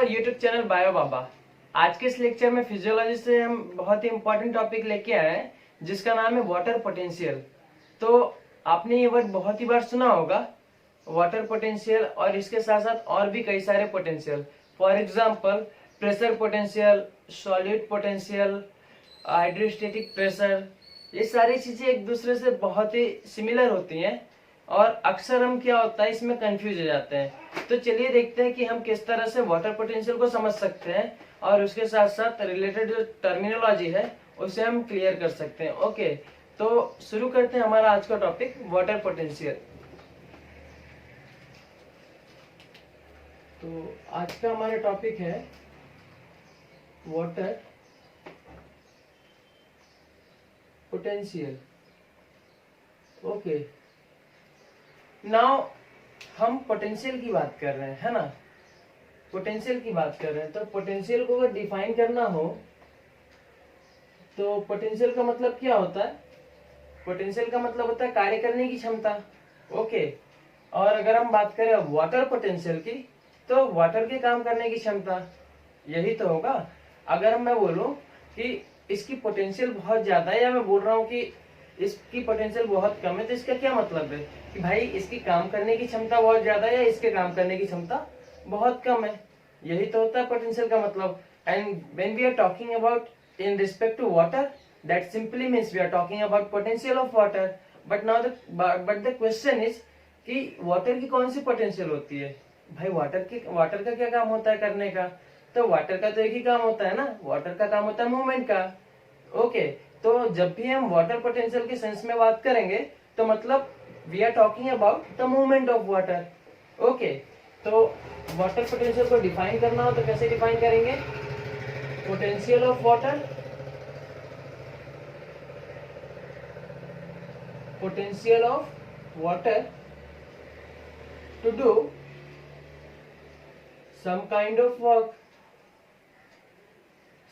Our YouTube channel bio बाबा। आज के इस लेक्चर में फिजियोलॉजी से हम बहुत ही इंपॉर्टेंट टॉपिक लेके आए हैं जिसका नाम है वाटर पोटेंशियल। तो आपने ये वर्ड बहुत ही बार सुना होगा, वाटर पोटेंशियल, और इसके साथ साथ और भी कई सारे potential. For example pressure potential, solid potential, hydrostatic pressure. ये सारी चीजें एक दूसरे से बहुत ही सिमिलर होती हैं और अक्सर हम क्या होता है इसमें कंफ्यूज हो जाते हैं। तो चलिए देखते हैं कि हम किस तरह से वाटर पोटेंशियल को समझ सकते हैं और उसके साथ साथ रिलेटेड जो टर्मिनोलॉजी है उसे हम क्लियर कर सकते हैं। ओके, तो शुरू करते हैं हमारा आज का टॉपिक वाटर पोटेंशियल। तो आज का हमारा टॉपिक है वाटर पोटेंशियल। ओके, नाउ हम पोटेंशियल की बात कर रहे हैं, है ना। पोटेंशियल की बात कर रहे हैं, तो पोटेंशियल को अगर डिफाइन करना हो तो पोटेंशियल का मतलब क्या होता है? पोटेंशियल का मतलब होता है कार्य करने की क्षमता। ओके, और अगर हम बात करें वाटर पोटेंशियल की, तो वाटर के काम करने की क्षमता, यही तो होगा। अगर मैं बोलूं कि इसकी पोटेंशियल बहुत ज्यादा है, या मैं बोल रहा हूँ कि इसकी पोटेंशियल बहुत कम है, तो इसका क्या मतलब है कि भाई इसकी काम करने की क्षमता बहुत ज्यादा है या इसके काम करने की क्षमता बहुत कम है। यही तो होता है पोटेंशियल का मतलब। And when we are talking about in respect to water, that simply means we are talking about potential of water. But the question is कि वाटर की कौन सी पोटेंशियल होती है? भाई वाटर का क्या काम होता है करने का? तो वाटर का तो एक ही काम होता है ना, वाटर का काम होता है मूवमेंट का। ओके, तो जब भी हम वाटर पोटेंशियल के सेंस में बात करेंगे तो मतलब we are talking about the movement of water. Okay, तो वाटर पोटेंशियल को डिफाइन करना हो तो कैसे डिफाइन करेंगे? Potential of water, potential of water to do some kind of work,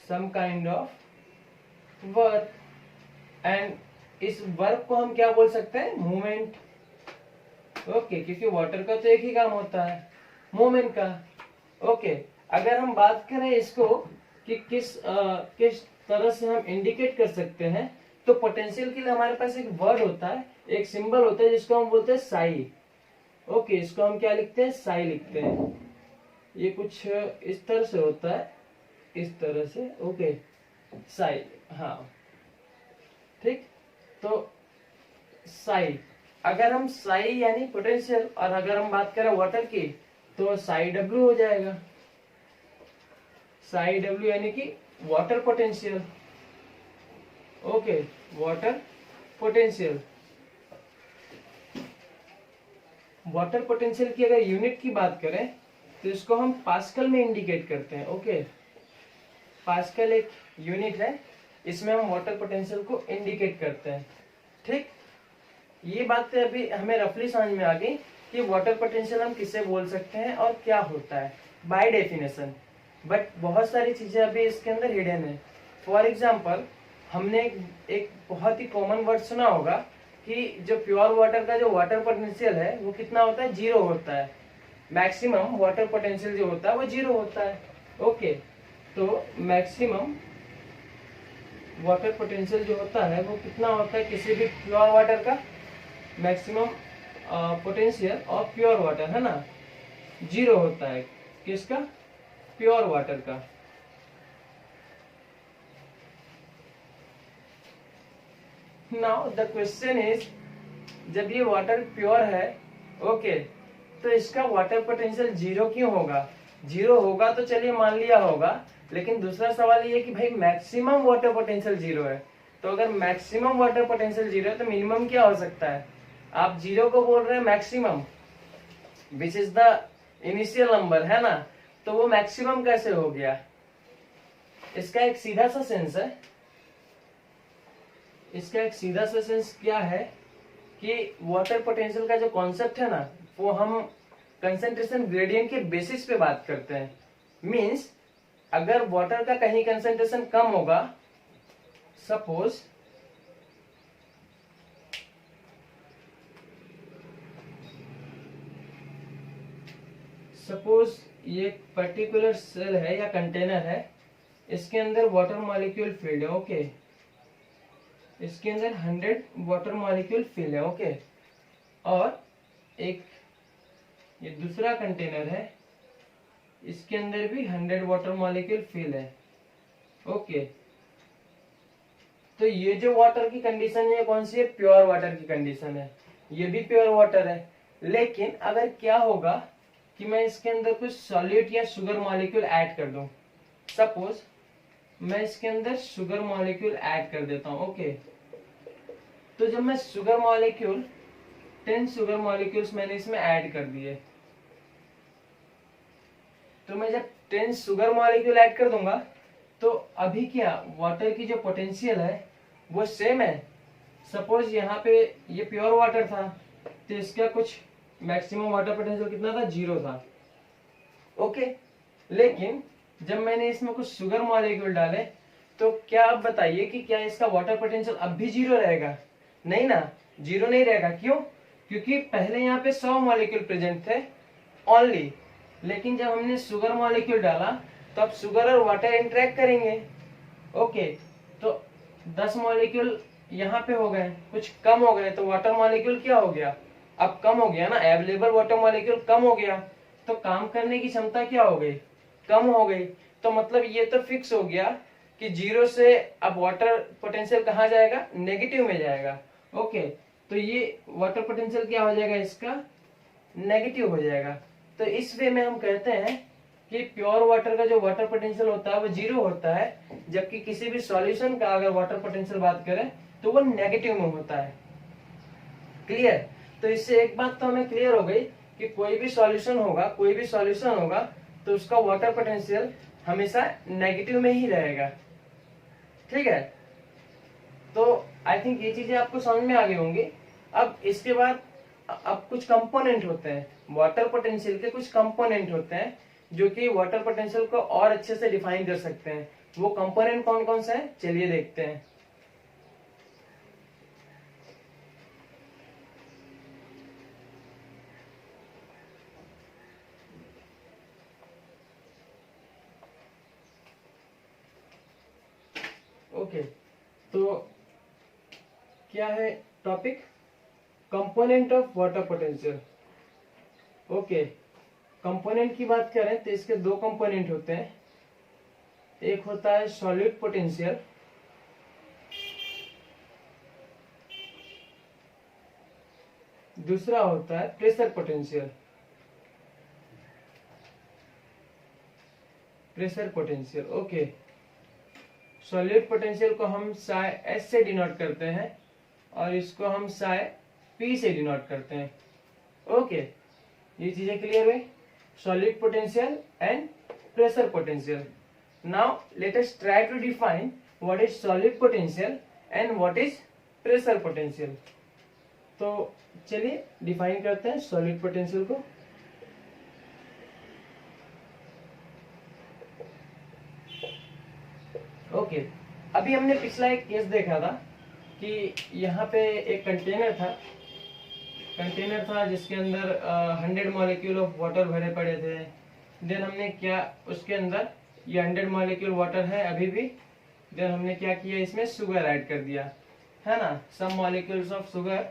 some kind of work, and इस वर्क को हम क्या बोल सकते हैं? मूवमेंट। ओके, क्योंकि वाटर का तो एक ही काम होता है, मूवमेंट का। ओके, अगर हम बात करें इसको कि किस तरह से हम इंडिकेट कर सकते हैं, तो पोटेंशियल के लिए हमारे पास एक वर्ड होता है, एक सिंबल होता है जिसको हम बोलते हैं साई। ओके, इसको हम क्या लिखते हैं? साई लिखते हैं। ये कुछ इस तरह से होता है, इस तरह से। ओके, साई, हाँ ठीक। तो साई, अगर हम साई यानी पोटेंशियल, और अगर हम बात करें वाटर की तो साई डब्ल्यू हो जाएगा। साई डब्ल्यू यानी कि water potential. Okay, water potential. Water potential की अगर यूनिट की बात करें तो इसको हम पास्कल में इंडिकेट करते हैं। ओके, पास्कल एक यूनिट है, इसमें हम वाटर पोटेंशियल को इंडिकेट करते हैं। ठीक, ये बातें अभी हमें रफली समझ में आ गई कि वाटर पोटेंशियल हम किसे बोल सकते हैं और क्या होता है बाय डेफिनेशन। बट बहुत सारी चीजें अभी इसके अंदर हिडन है। फॉर एग्जाम्पल, हमने एक बहुत ही कॉमन वर्ड सुना होगा कि जो प्योर वाटर का जो वाटर पोटेंशियल है वो कितना होता है? 0 होता है। मैक्सिमम वाटर पोटेंशियल जो होता है वो 0 होता है। ओके, तो मैक्सिमम वाटर पोटेंशियल जो होता है वो कितना होता है? किसी भी प्योर वाटर का maximum potential of pure water, है ना, 0 होता है। किसका? प्योर वाटर का। नाउ द क्वेश्चन इज, जब ये वाटर प्योर है, ओके, तो इसका वाटर पोटेंशियल 0 क्यों होगा? 0 होगा तो चलिए मान लिया होगा, लेकिन दूसरा सवाल ये कि भाई मैक्सिमम वाटर पोटेंशियल 0 है। तो अगर मैक्सिमम वाटर पोटेंशियल 0 है तो मिनिमम क्या हो सकता है? आप 0 को बोल रहे हैं maximum, which is the initial number, है ना, तो वो मैक्सिमम कैसे हो गया? इसका एक सीधा सा सेंस है, इसका एक सीधा सा सेंस क्या है कि वाटर पोटेंशियल का जो कॉन्सेप्ट है ना, वो हम कंसंट्रेशन ग्रेडियंट के बेसिस पे बात करते हैं। मींस अगर वाटर का कहीं कंसंट्रेशन कम होगा, सपोज ये पर्टिकुलर सेल है या कंटेनर है, इसके अंदर वाटर मॉलिक्यूल फील्ड है। ओके, इसके अंदर 100 वाटर मॉलिक्यूल फील्ड है। ओके, और एक ये दूसरा कंटेनर है, इसके अंदर भी 100 वाटर मॉलिक्यूल फील्ड है। ओके, तो ये जो वाटर की कंडीशन है कौन सी है? प्योर वाटर की कंडीशन है। ये भी प्योर वाटर है, लेकिन अगर क्या होगा कि मैं इसके अंदर कुछ सॉल्यूट या शुगर मॉलिक्यूल ऐड कर दूं। सपोज मैं इसके अंदर शुगर मॉलिक्यूल ऐड कर देता हूं। ओके, तो जब मैं शुगर मॉलिक्यूल 10 शुगर मॉलिक्यूल्स मैंने इसमें ऐड कर दिए, तो मैं जब 10 शुगर मॉलिक्यूल ऐड कर दूंगा तो अभी क्या वाटर की जो पोटेंशियल है वो सेम है। सपोज यहाँ पे ये प्योर वाटर था, तो इसका कुछ मैक्सिमम वाटर पोटेंशियल कितना था? 0 था। ओके, लेकिन जब मैंने इसमें कुछ शुगर मॉलिक्यूल डाले तो क्या आप बताइए कि क्या इसका वाटर पोटेंशियल अब भी 0 रहेगा? नहीं ना, 0 नहीं रहेगा। क्यों? क्योंकि पहले यहाँ पे 100 मॉलिक्यूल प्रेजेंट थे ओनली, लेकिन जब हमने शुगर मॉलिक्यूल डाला तो अब शुगर और वाटर इंटरेक्ट करेंगे। ओके, तो 10 मॉलिक्यूल यहाँ पे हो गए, कुछ कम हो गए, तो वाटर मॉलिक्यूल क्या हो गया? अब कम हो गया ना, अवेलेबल वाटर मॉलिक्यूल कम हो गया, तो काम करने की क्षमता क्या हो गई? कम हो गई। तो मतलब ये तो फिक्स हो गया कि 0 से अब वाटर पोटेंशियल कहाँ जाएगा? नेगेटिव में जाएगा। ओके, तो ये वाटर पोटेंशियल क्या हो जाएगा? इसका नेगेटिव हो जाएगा। तो इस वे में हम कहते हैं कि प्योर वाटर का जो वाटर पोटेंशियल होता है वो 0 होता है, जबकि किसी भी सॉल्यूशन का अगर वाटर पोटेंशियल बात करें तो वो नेगेटिव में होता है। क्लियर? तो इससे एक बात तो हमें क्लियर हो गई कि कोई भी सॉल्यूशन होगा तो उसका वाटर पोटेंशियल हमेशा नेगेटिव में ही रहेगा। ठीक है, तो आई थिंक ये चीजें आपको समझ में आ गई होंगी। अब इसके बाद अब कुछ कंपोनेंट होते हैं, वाटर पोटेंशियल के कुछ कंपोनेंट होते हैं जो कि वाटर पोटेंशियल को और अच्छे से डिफाइन कर सकते हैं। वो कंपोनेंट कौन कौन से हैं? चलिए देखते हैं। ओके, तो क्या है topic? Component of water potential. Okay, component की बात करें तो इसके दो कंपोनेंट होते हैं। एक होता है सॉलिड पोटेंशियल, दूसरा होता है pressure potential. Pressure potential, okay, solid potential को हम साई एस से डिनोट करते हैं और इसको हम साई पी से डिनोट करते हैं। ओके, ये चीजें क्लियर हुई? Solid potential and pressure potential. Now let us try to define what is solid potential and what is pressure potential. तो चलिए डिफाइन करते हैं सॉलिड पोटेंशियल को। ओके, अभी हमने पिछला एक केस देखा था कि यहाँ पे एक कंटेनर था जिसके अंदर 100 मॉलिक्यूल ऑफ वाटर भरे पड़े थे। देन हमने क्या उसके अंदर ये 100 मॉलिक्यूल वाटर है अभी भी। देन हमने क्या किया, इसमें शुगर ऐड कर दिया, है ना। Some molecules of sugar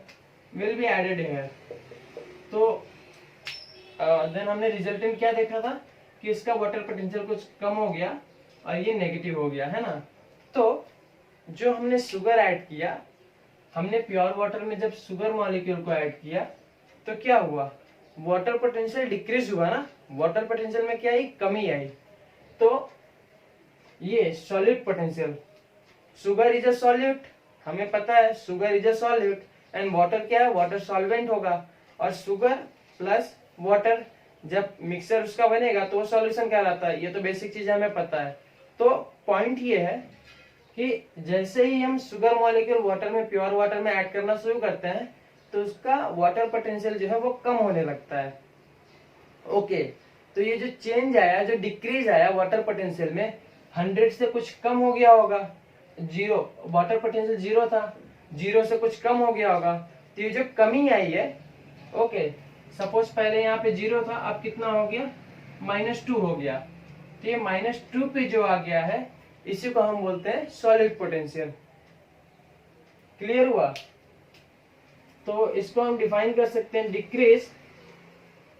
will be added here. तो देन हमने रिजल्टेंट क्या देखा था कि इसका वाटर पोटेंशियल कुछ कम हो गया और ये नेगेटिव हो गया, है ना। तो जो हमने शुगर ऐड किया, हमने प्योर वाटर में जब शुगर मॉलिक्यूल को ऐड किया तो क्या हुआ? वाटर पोटेंशियल डिक्रीज हुआ ना, वाटर पोटेंशियल में क्या आई? कमी आई। तो ये solid potential, sugar is a solute, हमें पता है sugar is a solute and water क्या है? वाटर सॉल्वेंट होगा। और शुगर प्लस वाटर जब मिक्सर उसका बनेगा तो वो सॉल्यूशन कहलाता है। ये तो बेसिक चीज हमें पता है। तो पॉइंट ये है कि जैसे ही हम शुगर मॉलिक्यूल वाटर में, प्योर वाटर में ऐड करना शुरू करते हैं तो उसका वाटर पोटेंशियल जो है वो कम होने लगता है। ओके, तो ये जो चेंज आया, जो डिक्रीज आया वाटर पोटेंशियल में, 100 से कुछ कम हो गया होगा। 0 वाटर पोटेंशियल 0 था, 0 से कुछ कम हो गया होगा। तो ये जो कमी आई है, ओके, सपोज पहले यहाँ पे 0 था, अब कितना हो गया? -2 हो गया। तो ये -2 पे जो आ गया है इसी को हम बोलते हैं सॉलिड पोटेंशियल। क्लियर हुआ? तो इसको हम डिफाइन कर सकते हैं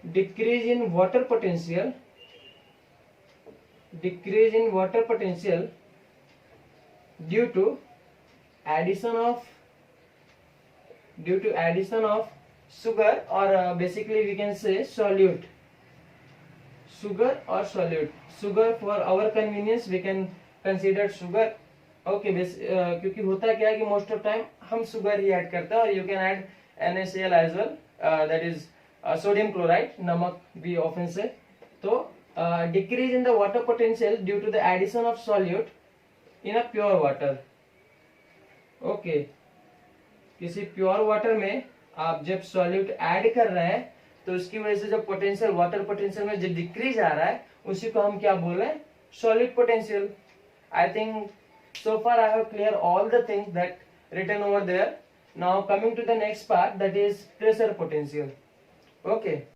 decrease in water potential, decrease in water potential due to addition of sugar or basically we can say solute, sugar or solute, sugar for our convenience we can consider sugar, okay क्योंकि होता क्या है कि most of time हम sugar ही add करते हैं, और you can add NaCl as well, that is sodium chloride, नमक भी ऑफन से। तो decrease in the water potential due to the addition of solute in a pure water. Okay, किसी प्योर वाटर में आप जब सॉल्यूट ऐड कर रहे हैं तो उसकी वजह से जो पोटेंशियल, वाटर पोटेंशियल में जो डिक्रीज आ रहा है उसी को हम क्या बोल रहे हैं? Solid potential. I think so far I have clear all the things that written over there. Now coming to the next part, that is pressure potential. Okay.